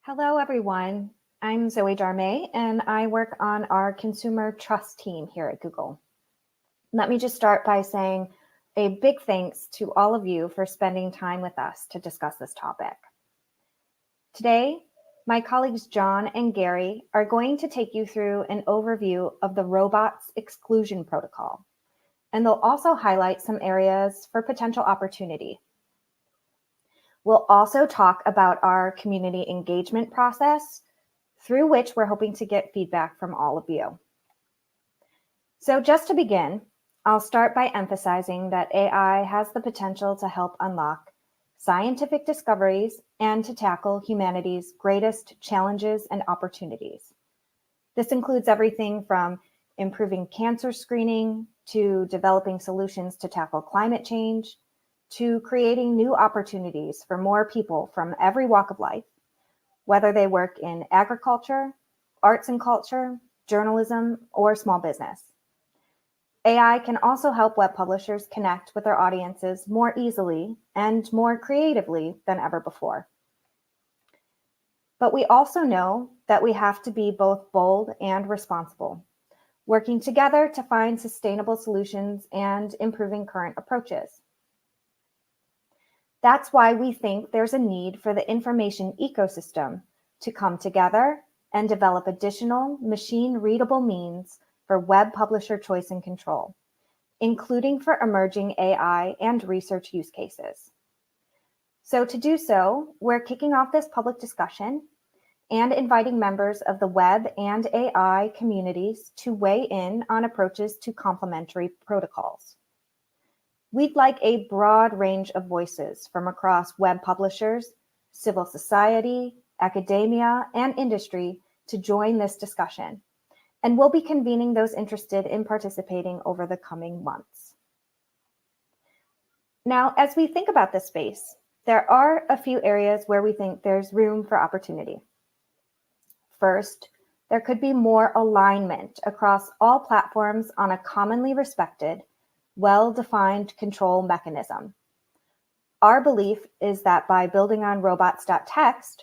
Hello, everyone. I'm Zoe Darmay, and I work on our consumer trust team here at Google. Let me just start by saying a big thanks to all of you for spending time with us to discuss this topic. Today, my colleagues John and Gary are going to take you through an overview of the robots exclusion protocol, and they'll also highlight some areas for potential opportunity. We'll also talk about our community engagement process, through which we're hoping to get feedback from all of you. So just to begin, I'll start by emphasizing that AI has the potential to help unlock scientific discoveries and to tackle humanity's greatest challenges and opportunities. This includes everything from improving cancer screening to developing solutions to tackle climate change, to creating new opportunities for more people from every walk of life, whether they work in agriculture, arts and culture, journalism, or small business. AI can also help web publishers connect with their audiences more easily and more creatively than ever before. But we also know that we have to be both bold and responsible, working together to find sustainable solutions and improving current approaches. That's why we think there's a need for the information ecosystem to come together and develop additional machine-readable means for web publisher choice and control, including for emerging AI and research use cases. So to do so, we're kicking off this public discussion and inviting members of the web and AI communities to weigh in on approaches to complementary protocols. We'd like a broad range of voices from across web publishers, civil society, academia, and industry to join this discussion. And we'll be convening those interested in participating over the coming months. Now, as we think about this space, there are a few areas where we think there's room for opportunity. First, there could be more alignment across all platforms on a commonly respected, well-defined control mechanism. Our belief is that by building on robots.txt,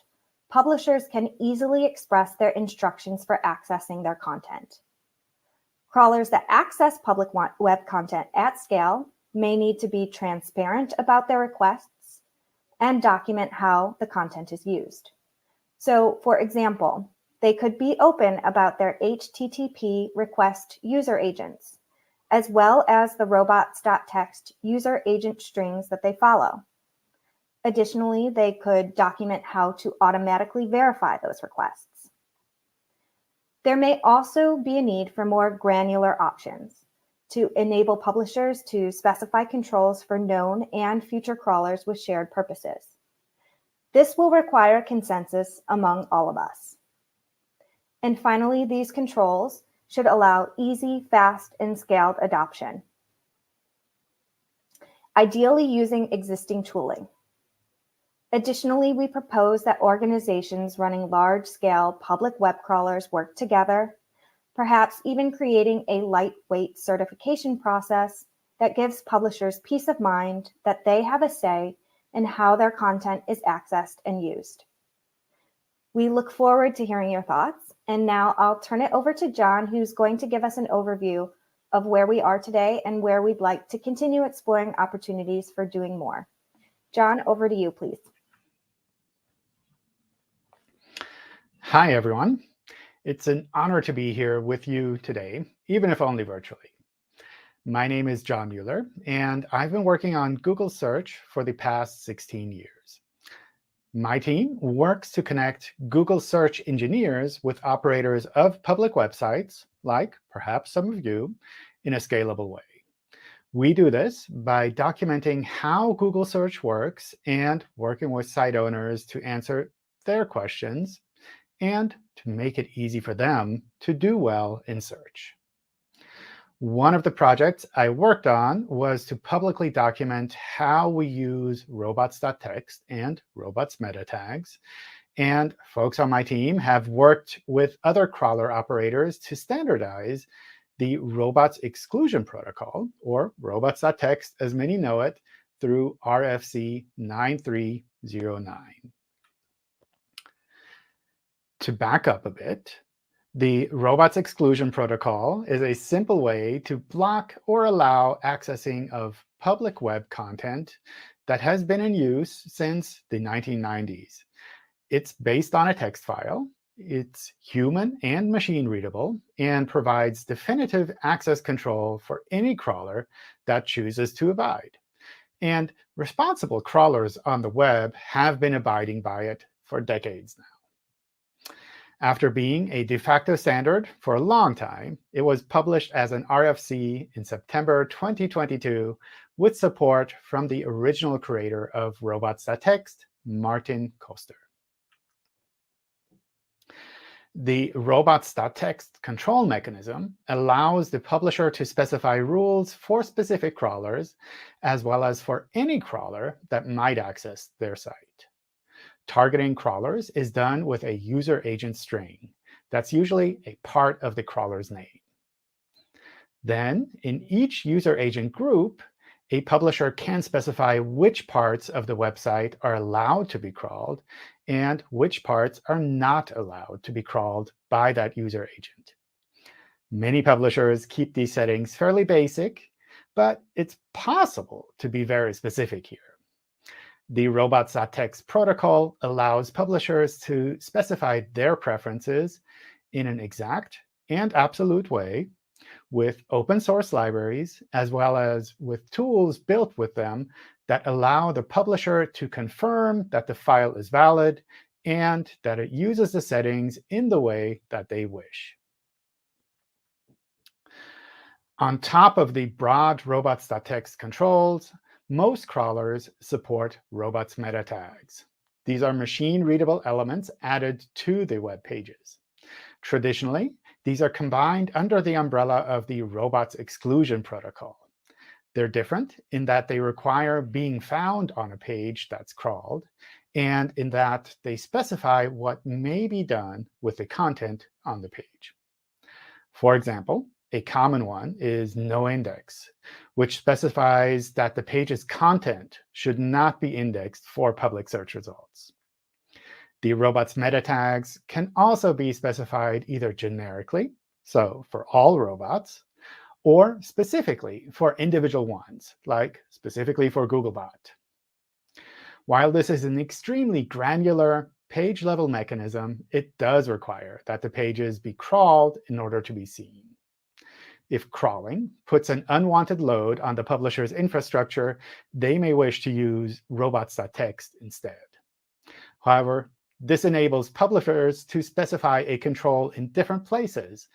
publishers can easily express their instructions for accessing their content. Crawlers that access public web content at scale may need to be transparent about their requests and document how the content is used. So, for example, they could be open about their HTTP request user agents, as well as the robots.txt user agent strings that they follow. Additionally, they could document how to automatically verify those requests. There may also be a need for more granular options to enable publishers to specify controls for known and future crawlers with shared purposes. This will require consensus among all of us. And finally, these controls should allow easy, fast, and scaled adoption, ideally using existing tooling. Additionally, we propose that organizations running large-scale public web crawlers work together, perhaps even creating a lightweight certification process that gives publishers peace of mind that they have a say in how their content is accessed and used. We look forward to hearing your thoughts, and now I'll turn it over to John, who's going to give us an overview of where we are today and where we'd like to continue exploring opportunities for doing more. John, over to you, please. Hi, everyone. It's an honor to be here with you today, even if only virtually. My name is John Mueller, and I've been working on Google Search for the past 16 years. My team works to connect Google Search engineers with operators of public websites, like perhaps some of you, in a scalable way. We do this by documenting how Google Search works and working with site owners to answer their questions and to make it easy for them to do well in search. One of the projects I worked on was to publicly document how we use robots.txt and robots meta tags. And folks on my team have worked with other crawler operators to standardize the robots exclusion protocol, or robots.txt as many know it, through RFC 9309. To back up a bit, the robots exclusion protocol is a simple way to block or allow accessing of public web content that has been in use since the 1990s. It's based on a text file. It's human and machine readable and provides definitive access control for any crawler that chooses to abide. And responsible crawlers on the web have been abiding by it for decades now. After being a de facto standard for a long time, it was published as an RFC in September 2022 with support from the original creator of robots.txt, Martin Koster. The robots.txt control mechanism allows the publisher to specify rules for specific crawlers, as well as for any crawler that might access their site. Targeting crawlers is done with a user agent string. That's usually a part of the crawler's name. Then, in each user agent group, a publisher can specify which parts of the website are allowed to be crawled and which parts are not allowed to be crawled by that user agent. Many publishers keep these settings fairly basic, but it's possible to be very specific here. The robots.txt protocol allows publishers to specify their preferences in an exact and absolute way with open source libraries, as well as with tools built with them that allow the publisher to confirm that the file is valid and that it uses the settings in the way that they wish. On top of the broad robots.txt controls, most crawlers support robots meta tags. These are machine-readable elements added to the web pages. Traditionally, these are combined under the umbrella of the robots exclusion protocol. They're different in that they require being found on a page that's crawled, and in that they specify what may be done with the content on the page. For example, a common one is noindex, which specifies that the page's content should not be indexed for public search results. The robots meta tags can also be specified either generically, so for all robots, or specifically for individual ones, like specifically for Googlebot. While this is an extremely granular page-level mechanism, it does require that the pages be crawled in order to be seen. If crawling puts an unwanted load on the publisher's infrastructure, they may wish to use robots.txt instead. However, this enables publishers to specify a control in different places,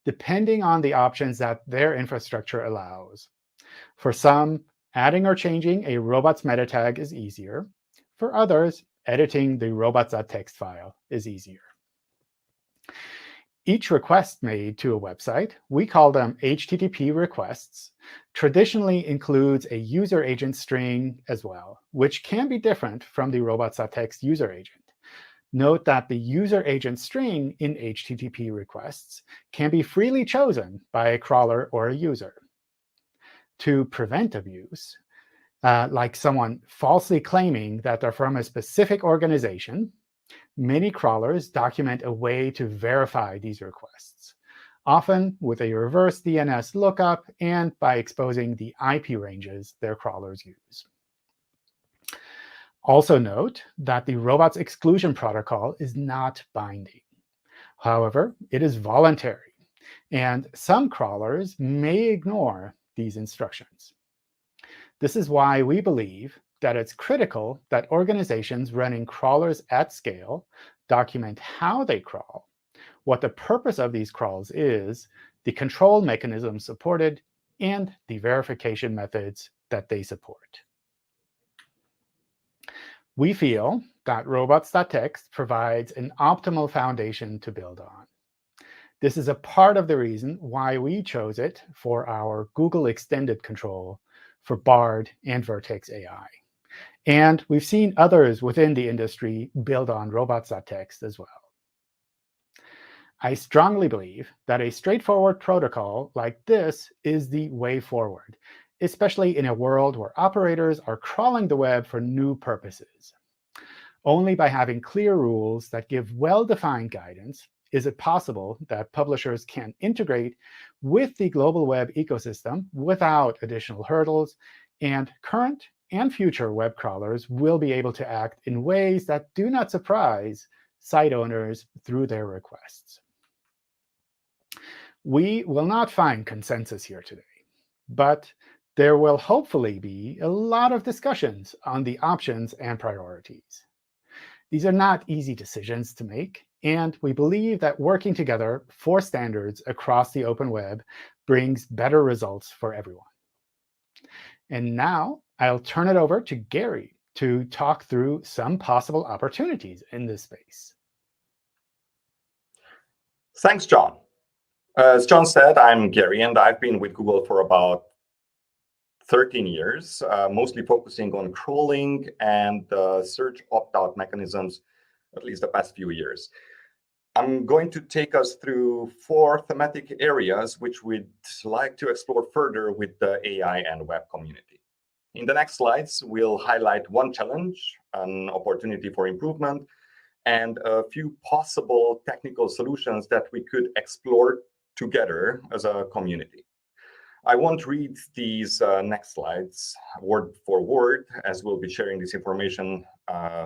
depending on the options that their infrastructure allows. For some, adding or changing a robots meta tag is easier. For others, editing the robots.txt file is easier. Each request made to a website, we call them HTTP requests, traditionally includes a user agent string as well, which can be different from the robots.txt user agent. Note that the user agent string in HTTP requests can be freely chosen by a crawler or a user. To prevent abuse, like someone falsely claiming that they're from a specific organization, many crawlers document a way to verify these requests, often with a reverse DNS lookup and by exposing the IP ranges their crawlers use. Also note that the robots exclusion protocol is not binding. However, it is voluntary, and some crawlers may ignore these instructions. This is why we believe that it's critical that organizations running crawlers at scale document how they crawl, what the purpose of these crawls is, the control mechanisms supported, and the verification methods that they support. We feel that robots.txt provides an optimal foundation to build on. This is a part of the reason why we chose it for our Google Extended Control for Bard and Vertex AI. And we've seen others within the industry build on robots.txt as well. I strongly believe that a straightforward protocol like this is the way forward, especially in a world where operators are crawling the web for new purposes. Only by having clear rules that give well-defined guidance is it possible that publishers can integrate with the global web ecosystem without additional hurdles, and current and future web crawlers will be able to act in ways that do not surprise site owners through their requests. We will not find consensus here today, but there will hopefully be a lot of discussions on the options and priorities. These are not easy decisions to make, and we believe that working together for standards across the open web brings better results for everyone. And now I'll turn it over to Gary to talk through some possible opportunities in this space. Thanks, John. As John said, I'm Gary, and I've been with Google for about 13 years, mostly focusing on crawling and search opt-out mechanisms, at least the past few years. I'm going to take us through 4 thematic areas which we'd like to explore further with the AI and web community. In the next slides, we'll highlight one challenge, an opportunity for improvement, and a few possible technical solutions that we could explore together as a community. I won't read these next slides word for word, as we'll be sharing this information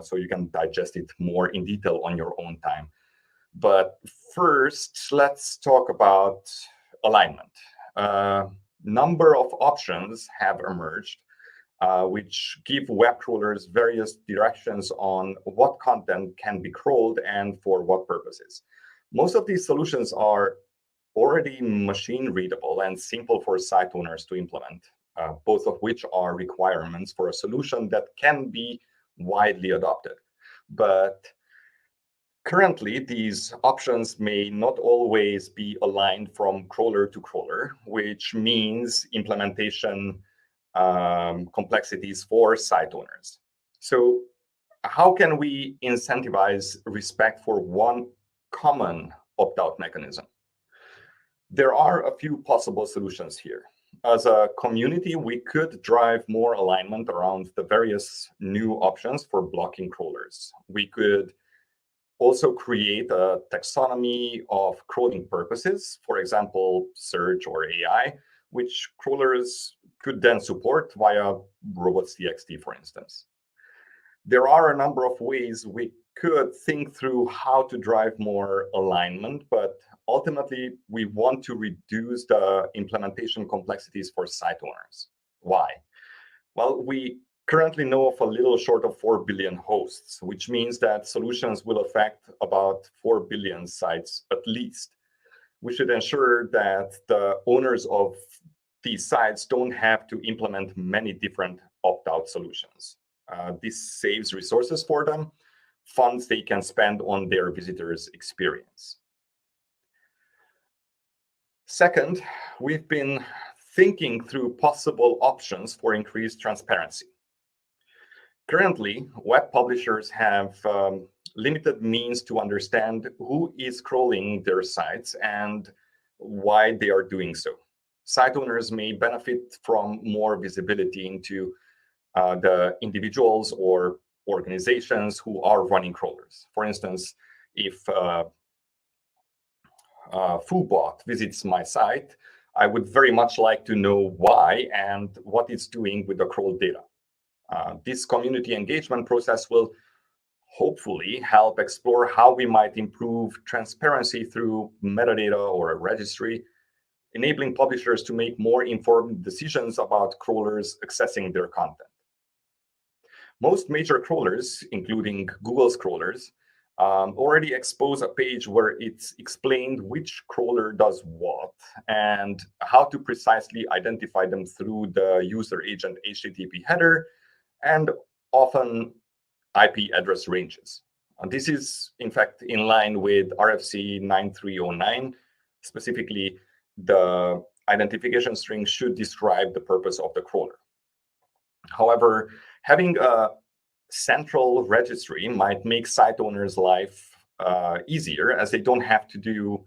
so you can digest it more in detail on your own time. But first, let's talk about alignment. Number of options have emerged which give web crawlers various directions on what content can be crawled and for what purposes. Most of these solutions are already machine readable and simple for site owners to implement, both of which are requirements for a solution that can be widely adopted. But currently, these options may not always be aligned from crawler to crawler, which means implementation complexities for site owners. So how can we incentivize respect for one common opt-out mechanism? There are a few possible solutions here. As a community, we could drive more alignment around the various new options for blocking crawlers. We could also create a taxonomy of crawling purposes, for example, search or AI, which crawlers could then support via robots.txt, for instance. There are a number of ways we could think through how to drive more alignment, but ultimately, we want to reduce the implementation complexities for site owners. Why? Well, we currently know of a little short of 4 billion hosts, which means that solutions will affect about 4 billion sites at least. We should ensure that the owners of these sites don't have to implement many different opt-out solutions. This saves resources for them, funds they can spend on their visitors' experience. Second, we've been thinking through possible options for increased transparency. Currently, web publishers have limited means to understand who is crawling their sites and why they are doing so. Site owners may benefit from more visibility into the individuals or organizations who are running crawlers. For instance, if Foobot visits my site, I would very much like to know why and what it's doing with the crawl data. This community engagement process will hopefully help explore how we might improve transparency through metadata or a registry, enabling publishers to make more informed decisions about crawlers accessing their content. Most major crawlers, including Google's crawlers, already expose a page where it's explained which crawler does what and how to precisely identify them through the user agent HTTP header and often IP address ranges. This is, in fact, in line with RFC 9309. Specifically, the identification string should describe the purpose of the crawler. However, having a central registry might make site owners' life easier, as they don't have to do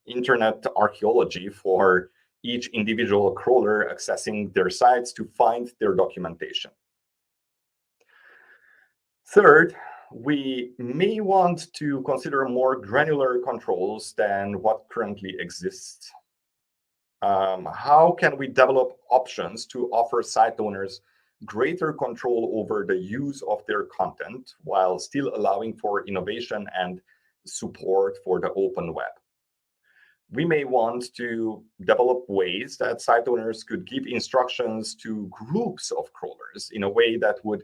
internet archaeology for each individual crawler accessing their sites to find their documentation. Third, we may want to consider more granular controls than what currently exists. How can we develop options to offer site owners greater control over the use of their content while still allowing for innovation and support for the open web? We may want to develop ways that site owners could give instructions to groups of crawlers in a way that would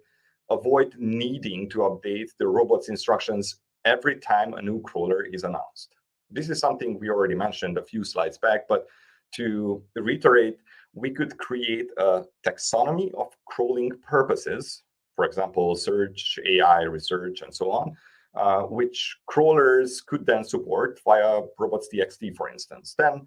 avoid needing to update the robots instructions every time a new crawler is announced. This is something we already mentioned a few slides back, but to reiterate, we could create a taxonomy of crawling purposes, for example, search, AI, research, and so on, which crawlers could then support via robots.txt, for instance. Then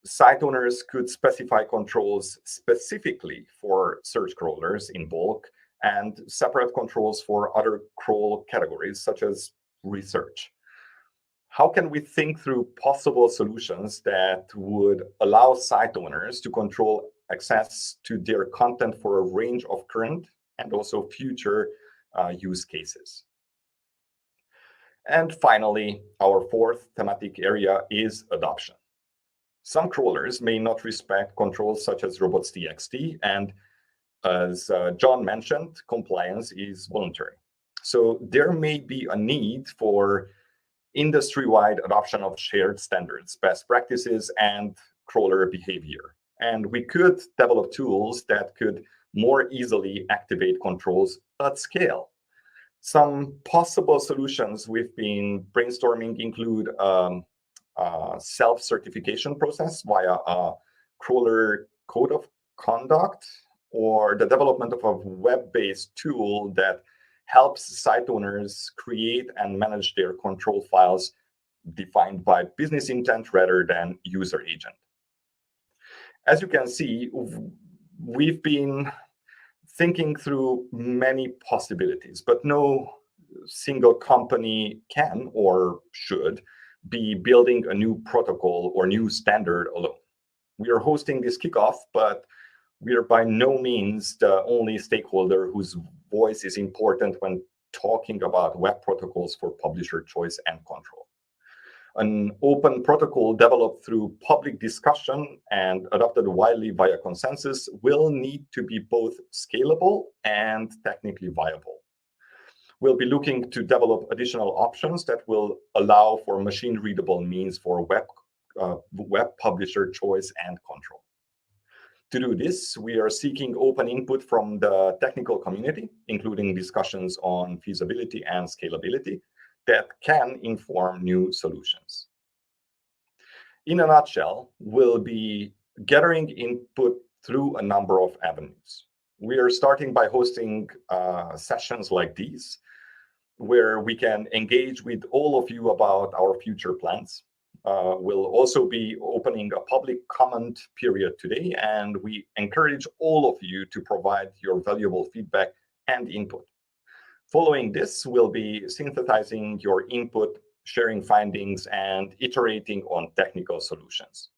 site owners could specify controls specifically for search crawlers in bulk and separate controls for other crawl categories, such as research. How can we think through possible solutions that would allow site owners to control access to their content for a range of current and also future use cases? And finally, our fourth thematic area is adoption. Some crawlers may not respect controls such as robots.txt, and as John mentioned, compliance is voluntary. So there may be a need for industry-wide adoption of shared standards, best practices, and crawler behavior. And we could develop tools that could more easily activate controls at scale. Some possible solutions we've been brainstorming include a self-certification process via a crawler code of conduct, or the development of a web-based tool that helps site owners create and manage their control files defined by business intent rather than user agent. As you can see, we've been thinking through many possibilities, but no single company can or should be building a new protocol or new standard alone. We are hosting this kickoff, but we are by no means the only stakeholder whose voice is important when talking about web protocols for publisher choice and control. An open protocol developed through public discussion and adopted widely via consensus will need to be both scalable and technically viable. We'll be looking to develop additional options that will allow for machine-readable means for web publisher choice and control. To do this, we are seeking open input from the technical community, including discussions on feasibility and scalability that can inform new solutions. In a nutshell, we'll be gathering input through a number of avenues. We are starting by hosting sessions like these, where we can engage with all of you about our future plans. We'll also be opening a public comment period today, and we encourage all of you to provide your valuable feedback and input. Following this, we'll be synthesizing your input, sharing findings, and iterating on technical solutions.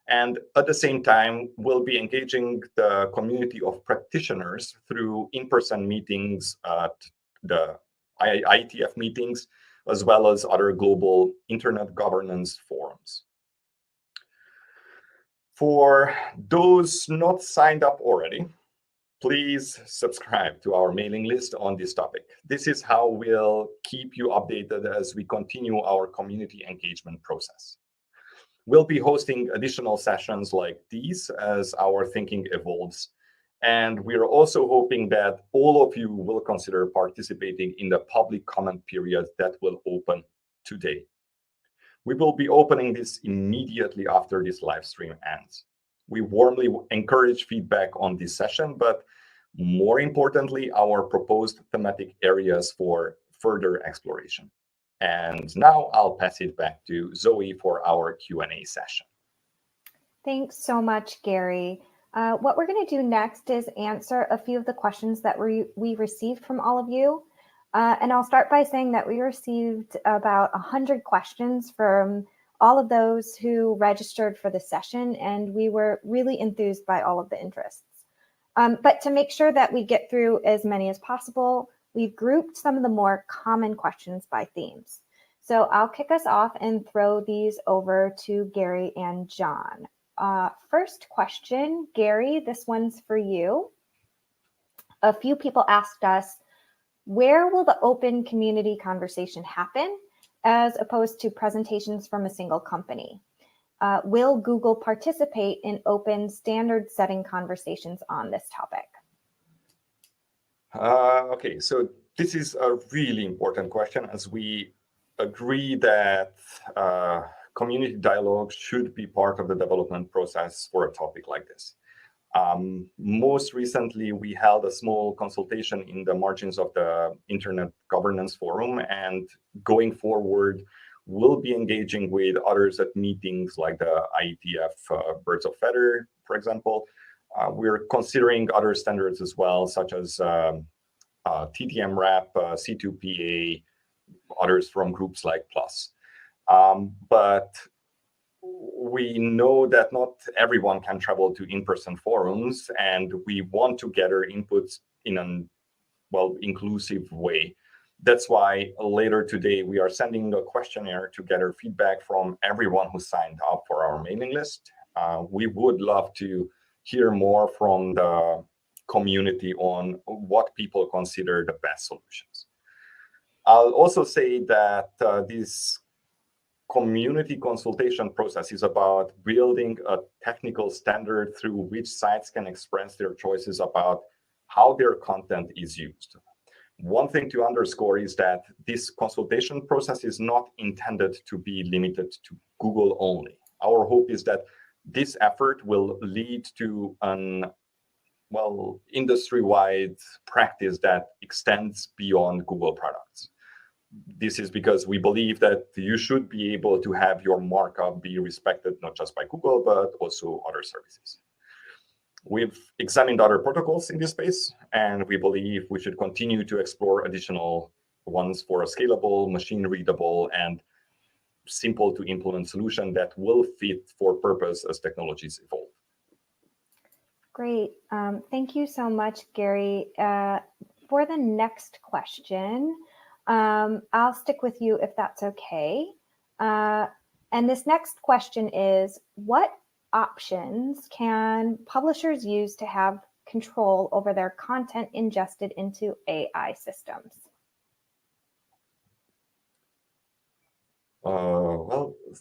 And at the same time, we'll be engaging the community of practitioners through in-person meetings at the IETF meetings, as well as other global internet governance forums. For those not signed up already, please subscribe to our mailing list on this topic. This is how we'll keep you updated as we continue our community engagement process. We'll be hosting additional sessions like these as our thinking evolves. And we're also hoping that all of you will consider participating in the public comment period that will open today. We will be opening this immediately after this live stream ends. We warmly encourage feedback on this session, but more importantly, our proposed thematic areas for further exploration. And now I'll pass it back to Zoe for our Q&A session. Thanks so much, Gary. What we're going to do next is answer a few of the questions that we received from all of you. And I'll start by saying that we received about 100 questions from all of those who registered for the session, and we were really enthused by all of the interests. But to make sure that we get through as many as possible, we've grouped some of the more common questions by themes. So I'll kick us off and throw these over to Gary and John. First question, Gary, this one's for you. A few people asked us, where will the open community conversation happen as opposed to presentations from a single company? Will Google participate in open standard setting conversations on this topic? Okay, so this is a really important question, as we agree that community dialogue should be part of the development process for a topic like this. Most recently, we held a small consultation in the margins of the Internet Governance Forum, and going forward, we'll be engaging with others at meetings like the IETF Birds of Feather, for example. We're considering other standards as well, such as TTM RAP, C2PA, others from groups like PLUS. But we know that not everyone can travel to in-person forums, and we want to gather inputs in an inclusive way. That's why later today we are sending a questionnaire to gather feedback from everyone who signed up for our mailing list. We would love to hear more from the community on what people consider the best solutions. I'll also say that this community consultation process is about building a technical standard through which sites can express their choices about how their content is used. One thing to underscore is that this consultation process is not intended to be limited to Google only. Our hope is that this effort will lead to an industry-wide practice that extends beyond Google products. This is because we believe that you should be able to have your markup be respected not just by Google, but also other services. We've examined other protocols in this space, and we believe we should continue to explore additional ones for a scalable, machine-readable, and simple to implement solution that will fit for purpose as technologies evolve. Great. Thank you so much, Gary. For the next question, I'll stick with you if that's okay. And this next question is, what options can publishers use to have control over their content ingested into AI systems?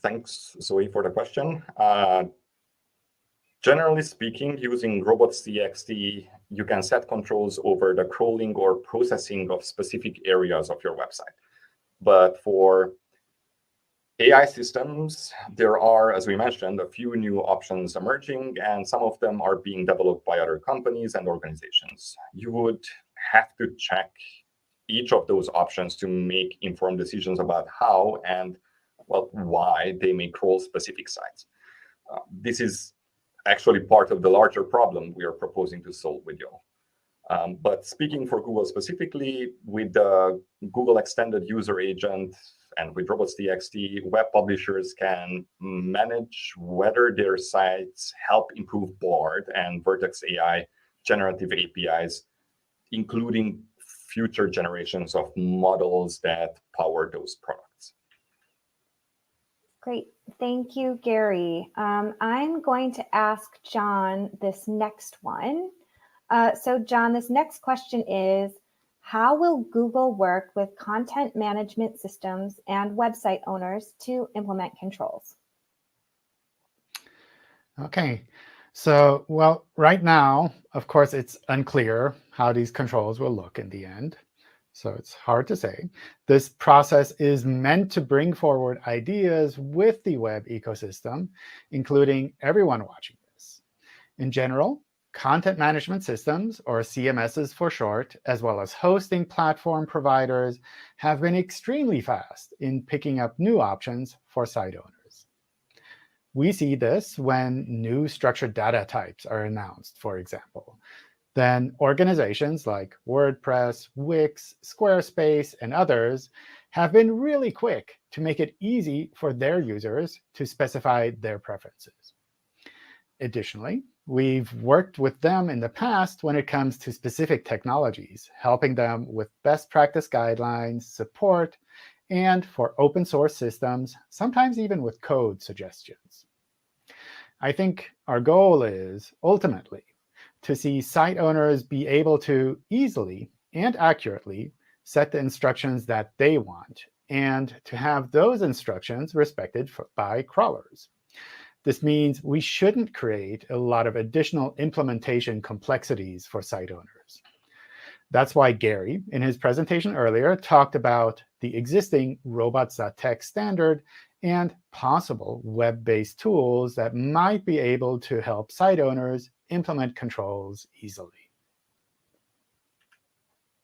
Thanks, Zoe, for the question. Generally speaking, using robots.txt, you can set controls over the crawling or processing of specific areas of your website. But for AI systems, there are, as we mentioned, a few new options emerging, and some of them are being developed by other companies and organizations. You would have to check each of those options to make informed decisions about how and why they may crawl specific sites. This is actually part of the larger problem we are proposing to solve with you. But speaking for Google specifically, with the Google Extended User Agent and with robots.txt, web publishers can manage whether their sites help improve Bard and Vertex AI generative APIs, including future generations of models that power those products. Great. Thank you, Gary. I'm going to ask John this next one. So John, this next question is, how will Google work with content management systems and website owners to implement controls? Okay. So, right now, of course, it's unclear how these controls will look in the end. So it's hard to say. This process is meant to bring forward ideas with the web ecosystem, including everyone watching this. In general, content management systems, or CMSs for short, as well as hosting platform providers, have been extremely fast in picking up new options for site owners. We see this when new structured data types are announced, for example. Then organizations like WordPress, Wix, Squarespace, and others have been really quick to make it easy for their users to specify their preferences. Additionally, We've worked with them in the past when it comes to specific technologies, helping them with best practice guidelines, support, and for open source systems, sometimes even with code suggestions. I think our goal is, ultimately, to see site owners be able to easily and accurately set the instructions that they want, and to have those instructions respected by crawlers. This means we shouldn't create a lot of additional implementation complexities for site owners. That's why Gary, in his presentation earlier, talked about the existing robots.txt standard and possible web-based tools that might be able to help site owners implement controls easily.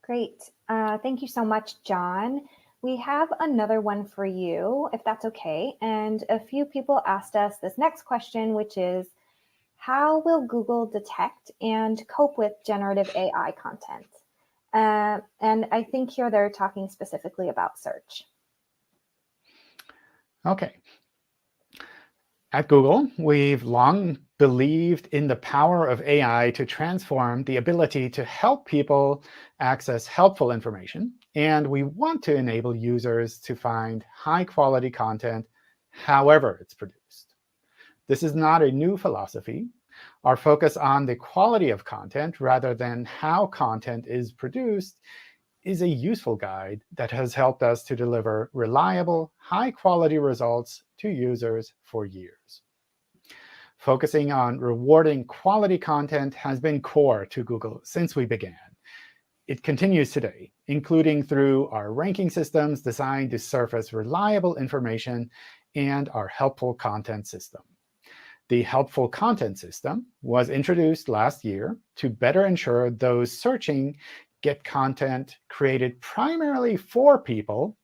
Great. Thank you so much, John. We have another one for you, if that's OK. And a few people asked us this next question, which is, how will Google detect and cope with generative AI content? And I think here they're talking specifically about search. OK. At Google, we've long believed in the power of AI to transform the ability to help people access helpful information. And we want to enable users to find high-quality content however it's produced. This is not a new philosophy. Our focus on the quality of content rather than how content is produced is a useful guide that has helped us to deliver reliable, high-quality results to users for years. Focusing on rewarding quality content has been core to Google since we began. It continues today, including through our ranking systems designed to surface reliable information and our helpful content system. The helpful content system was introduced last year to better ensure those searching get content created primarily for people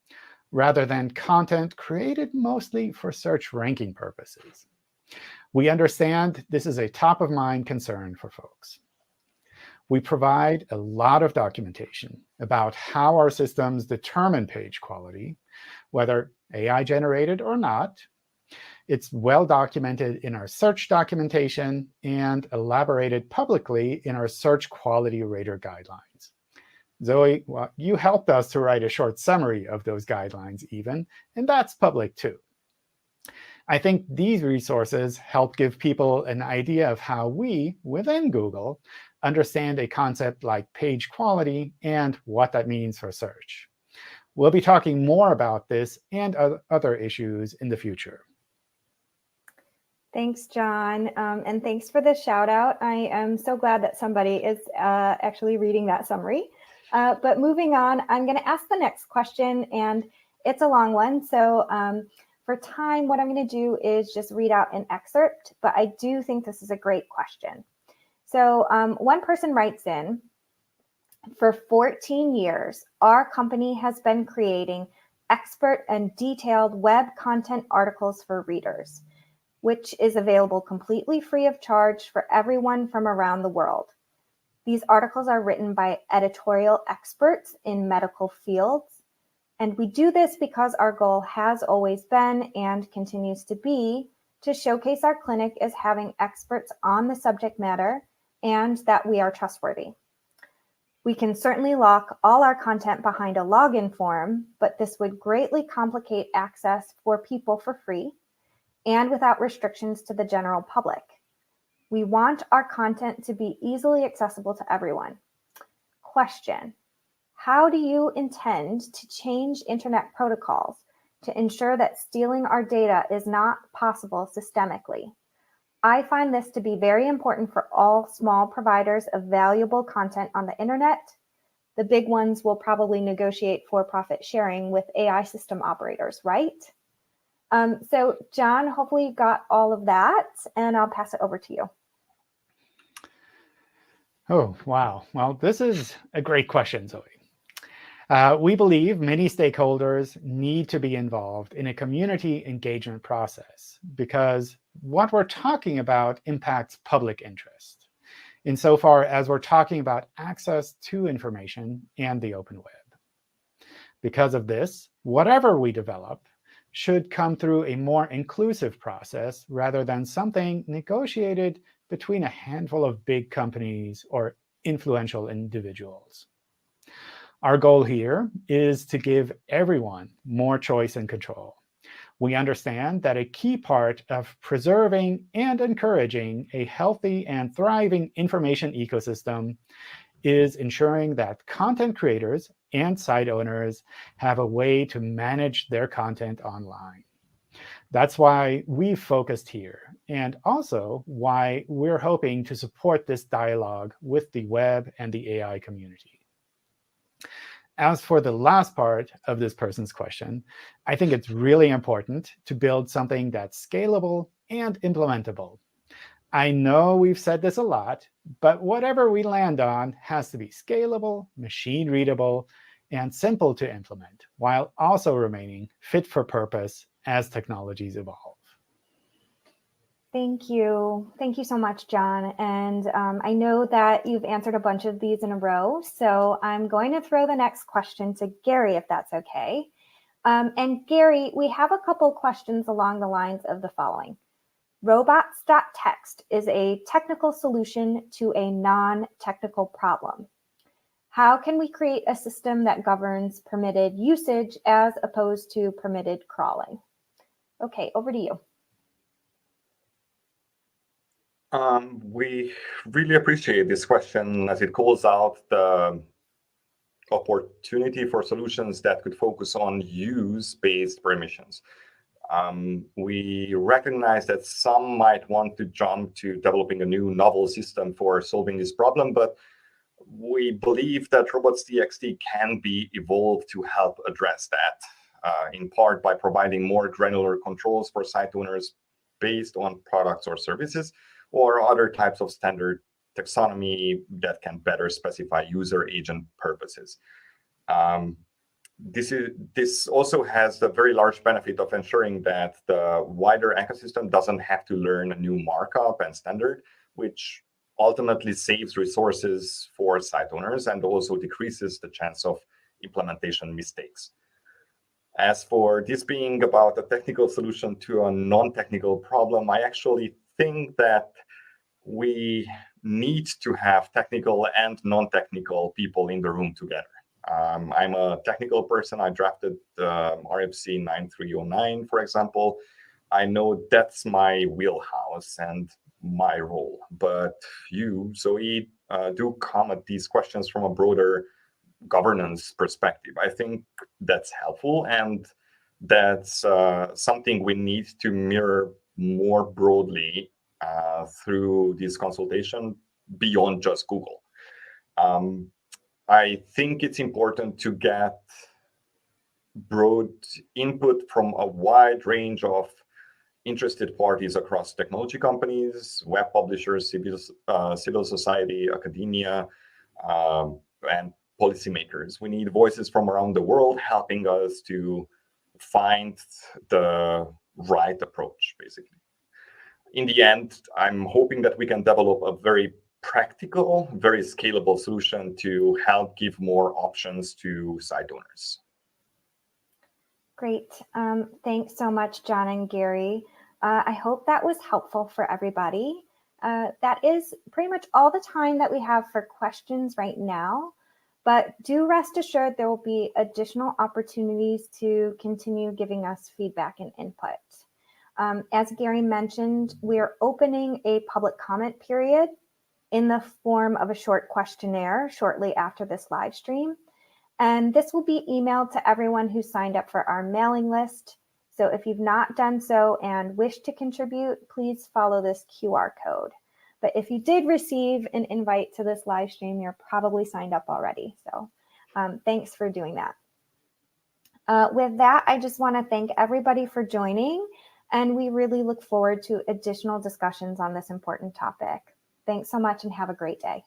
rather than content created mostly for search ranking purposes. We understand this is a top-of-mind concern for folks. We provide a lot of documentation about how our systems determine page quality, whether AI-generated or not. It's well documented in our search documentation and elaborated publicly in our search quality rater guidelines. Zoe, well, you helped us to write a short summary of those guidelines even, and that's public too. I think these resources help give people an idea of how we, within Google, understand a concept like page quality and what that means for search. We'll be talking more about this and other issues in the future. Thanks, John. And thanks for the shout out. I am so glad that somebody is actually reading that summary. But moving on, I'm going to ask the next question, and it's a long one. So for time, what I'm going to do is just read out an excerpt. But I do think this is a great question. So one person writes in, for 14 years, our company has been creating expert and detailed web content articles for readers, which is available completely free of charge for everyone from around the world. These articles are written by editorial experts in medical fields. And we do this because our goal has always been and continues to be to showcase our clinic as having experts on the subject matter and that we are trustworthy. We can certainly lock all our content behind a login form, but this would greatly complicate access for people for free and without restrictions to the general public. We want our content to be easily accessible to everyone. Question: how do you intend to change internet protocols to ensure that stealing our data is not possible systemically? I find this to be very important for all small providers of valuable content on the internet. The big ones will probably negotiate for-profit sharing with AI system operators, right? So John, hopefully you got all of that, and I'll pass it over to you. Oh, wow. Well, this is a great question, Zoe. We believe many stakeholders need to be involved in a community engagement process because what we're talking about impacts public interest, insofar as we're talking about access to information and the open web. Because of this, whatever we develop should come through a more inclusive process rather than something negotiated between a handful of big companies or influential individuals. Our goal here is to give everyone more choice and control. We understand that a key part of preserving and encouraging a healthy and thriving information ecosystem is ensuring that content creators and site owners have a way to manage their content online. That's why we've focused here, and also why we're hoping to support this dialogue with the web and the AI community. As for the last part of this person's question, I think it's really important to build something that's scalable and implementable. I know we've said this a lot, but whatever we land on has to be scalable, machine-readable, and simple to implement, while also remaining fit for purpose as technologies evolve. Thank you. Thank you so much, John. And I know that you've answered a bunch of these in a row, so I'm going to throw the next question to Gary, if that's OK. And Gary, we have a couple questions along the lines of the following. Robots.txt is a technical solution to a non-technical problem. How can we create a system that governs permitted usage as opposed to permitted crawling? OK, over to you. We really appreciate this question as it calls out the opportunity for solutions that could focus on use-based permissions. We recognize that some might want to jump to developing a new novel system for solving this problem, but we believe that robots.txt can be evolved to help address that, in part by providing more granular controls for site owners based on products or services, or other types of standard taxonomy that can better specify user agent purposes. This also has the very large benefit of ensuring that the wider ecosystem doesn't have to learn a new markup and standard, which ultimately saves resources for site owners and also decreases the chance of implementation mistakes. As for this being about a technical solution to a non-technical problem, I actually think that we need to have technical and non-technical people in the room together. I'm a technical person. I drafted RFC 9309, for example. I know that's my wheelhouse and my role. But you, Zoe, do come at these questions from a broader governance perspective. I think that's helpful, and that's something we need to mirror more broadly through this consultation beyond just Google. I think it's important to get broad input from a wide range of interested parties across technology companies, web publishers, civil society, academia, and policymakers. We need voices from around the world helping us to find the right approach, basically. In the end, I'm hoping that we can develop a very practical, very scalable solution to help give more options to site owners. Great. Thanks so much, John and Gary. I hope that was helpful for everybody. That is pretty much all the time that we have for questions right now, but do rest assured there will be additional opportunities to continue giving us feedback and input. As Gary mentioned, we are opening a public comment period in the form of a short questionnaire shortly after this live stream. And this will be emailed to everyone who signed up for our mailing list. So if you've not done so and wish to contribute, please follow this QR code. But if you did receive an invite to this live stream, you're probably signed up already. So thanks for doing that. With that, I just want to thank everybody for joining. And we really look forward to additional discussions on this important topic. Thanks so much and have a great day.